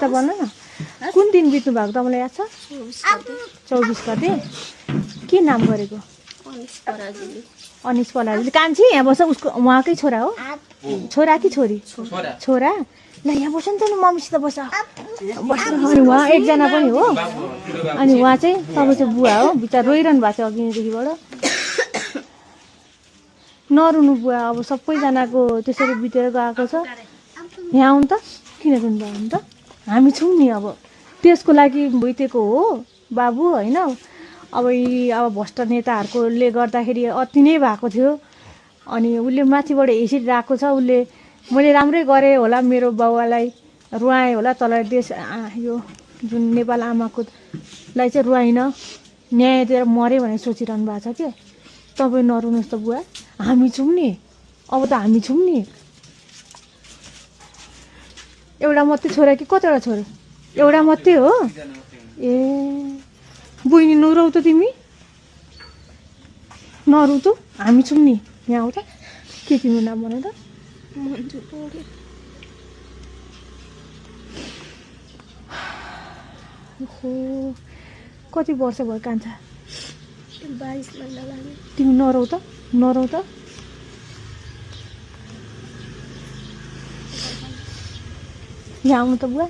त भन न कुन दिन बित्नु भएको तपाईँलाई याद छ 24 गते के नाम गरेको अनिस पराजुली कान्छी यहाँ बस्छ उसको उहाँकै छोरा हो छोरा कि छोरी छोरा ल यहाँ बस्छ नि त मम्मीसित बस्छ अनि उहाँ एकजना पनि हो अनि उहाँ चाहिँ तपाईँ चाहिँ बुवा हो बिचरा रोइरहनु भएको छ अघिदेखिबाट नरुनु बुवा अब सबैजनाको त्यसरी बितेर गएको छ यहाँ आउनु त किन रुनुभयो भने त हामी छौँ नि अब त्यसको लागि भइदिएको हो बाबु होइन अब अब भ्रष्ट नेताहरूकोले गर्दाखेरि अति नै भएको थियो अनि उसले माथिबाट हेसिरहेको छ उसले मैले राम्रै गरेँ होला मेरो बाबुलाई रुवाएँ होला तल देश यो जुन नेपाल आमाकोलाई चाहिँ रुवाइन न्याय दिएर मऱ्यो भनेर सोचिरहनु भएको छ क्या तपाईँ नरुनुहोस् त बुवा हामी छौँ नि अब त हामी छौँ नि एउटा मात्रै छोरा कि कतिवटा छोरा एउटा मात्रै हो ए बहिनी नरौ त तिमी नरौ त हामी छौँ नि यहाँ आऊ त के तिम्रो नाम भन त हो कति वर्ष भयो कान्छा 22 महिना लाग्यो तिमी नरौ त यहाँ आउनु त बुवा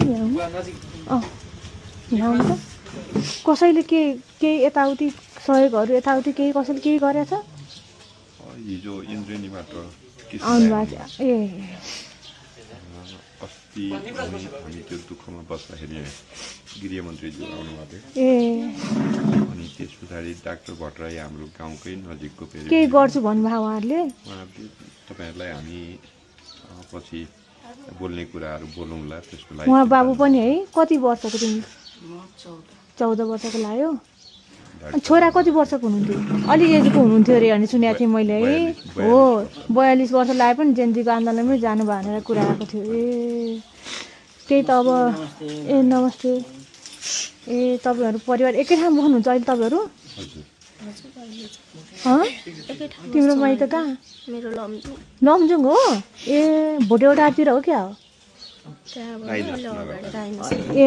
यहाँ आउनु त कसैले केही यताउति सहयोगहरू यताउति केही कसैले केही गरेछ हिजो इन्द्रेणीबाट आउनु भएको छ ए अस्ति हामी त्यो दुःखमा बस्दाखेरि गृहमन्त्रीज्यू आउनुभएको थियो ए अनि त्यस पछाडि डाक्टर भट्टराई हाम्रो गाउँकै नजिकको फेरि केही गर्छु भन्नुभयो उहाँहरूले तपाईँहरूलाई हामी पछि बोल्ने कुराहरू बोलौँला त्यसको लागि उहाँ बाबु पनि है कति वर्षको तिमी 14 वर्षको लाग्यो छोरा कति वर्षको हुनुहुन्थ्यो अलिक एजको हुनुहुन्थ्यो अरे भन्ने सुनेको थिएँ मैले है हो 42 वर्ष लागे पनि जेन्जीको आन्दोलनमै जानु भयो भनेर कुरा आएको थियो ए त्यही त अब ए नमस्ते ए तपाईँहरू परिवार एकै ठाउँ बस्नुहुन्छ अहिले तपाईँहरू तिम्रो माइत कहाँ मेरो लमजुङ हो ए भोटेवटातिर हो क्या हो ए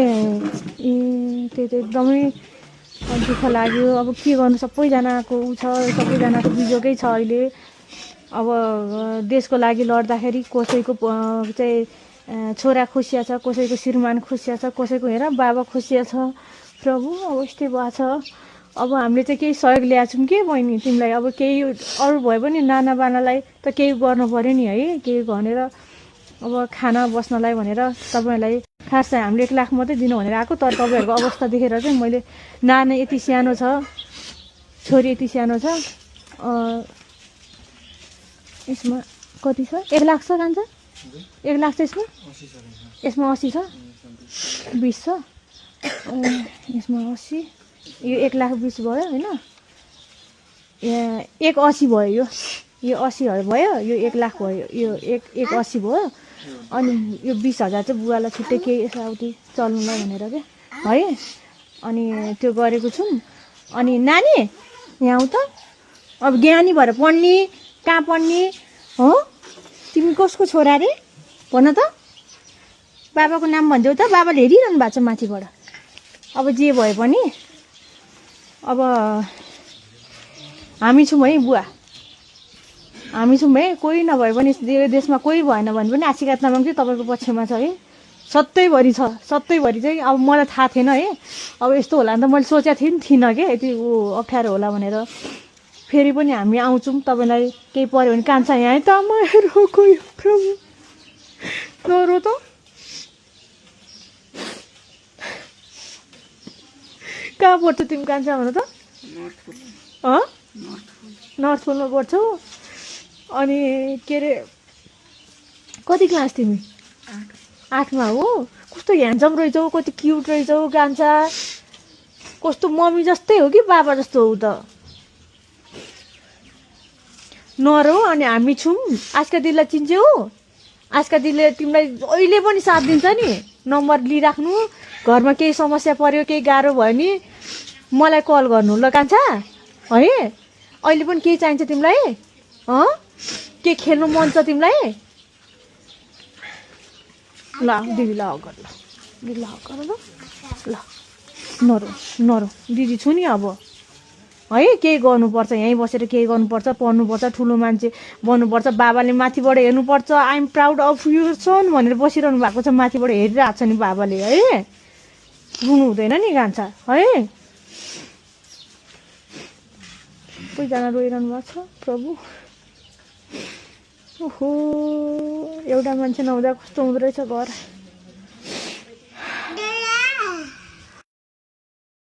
त्यही त एकदमै दुःख लाग्यो अब के गर्नु सबैजनाको ऊ छ सबैजनाको बिजोगै छ अहिले अब देशको लागि लड्दाखेरि कसैको चाहिँ छोरा खुसिया छ कसैको श्रीमान खुसिया छ कसैको हेर बाबा खुसिया छ प्रभु अब यस्तै भएको छ अब हामीले चाहिँ केही सहयोग ल्याएको छौँ के बहिनी तिमीलाई अब केही अरू भए पनि नाना बानालाई त केही गर्नु पऱ्यो नि है केही भनेर अब खाना बस्नलाई भनेर तपाईँहरूलाई खास चाहिँ हामीले 1 लाख मात्रै दिनु भनेर आएको तर तपाईँहरूको अवस्था देखेर चाहिँ मैले नानी यति सानो छ छोरी यति सानो छ यसमा कति छ 1 लाख छ कान्छ 1 लाख छ यसमा 80 छ 20 छ यसमा 80 यो 1,20,000 भयो होइन 1,80,000 भयो यो 80,000 भयो यो 1 लाख भयो यो 1,80,000 भयो अनि यो 20,000 चाहिँ बुवालाई छुट्टै केही यताउति चल्नुलाई भनेर क्या है अनि त्यो गरेको छौँ अनि नानी यहाँ आऊ त अब ज्ञानी भएर पढ्ने कहाँ पढ्ने हो तिमी कसको छोरा रे भन त बाबाको नाम भन्छौ त बाबाले हेरिरहनु भएको छ माथिबाट अब जे भए पनि अब हामी छौँ है बुवा हामी छौँ है कोही नभए पनि देशमा कोही भएन भने पनि आशीर्वाद तामाङ चाहिँ तपाईँको पक्षमा छ है सधैँभरि छ सधैँभरि चाहिँ अब मलाई थाहा थिएन है अब यस्तो होला नि त मैले सोचेको थिइनँ कि यति अप्ठ्यारो होला भनेर फेरि पनि हामी आउँछौँ तपाईँलाई केही पऱ्यो भने कान्छा यहाँ त मेरो कोही प्रभु नरो त कहाँ पढ्छ तिमी कान्छा भन त नर्थ पोलमा पढ्छौ अनि के अरे कति क्लास तिमी 8मा हो कस्तो ह्यान्डसम रहेछौ कति क्युट रहेछौ कान्छा कस्तो मम्मी जस्तै हो कि बाबा जस्तो हो त नरौ अनि हामी छौँ आजका दिदीलाई चिन्छौ आजका दिदीले तिमीलाई जहिले पनि साथ दिन्छ नि नम्बर लिइराख्नु घरमा केही समस्या पर्यो केही गाह्रो भयो नि मलाई कल गर्नु ल कान्छा है अहिले पनि केही चाहिन्छ तिमीलाई के खेल्नु मन छ तिमीलाई ल दिदी ल ल गर ल ल नरो नरो दिदी छु नि अब है केही गर्नुपर्छ यहीँ बसेर केही गर्नुपर्छ पढ्नुपर्छ ठुलो मान्छे बन्नुपर्छ बाबाले माथिबाट हेर्नुपर्छ I am proud of your son भनेर बसिरहनु भएको छ माथिबाट हेरिरहेको छ नि बाबाले है रुनु हुँदैन नि कान्छा है सबैजना रोइरहनु भएको छ प्रभु ओहो एउटा मान्छे नहुँदा कस्तो हुँदो रहेछ घर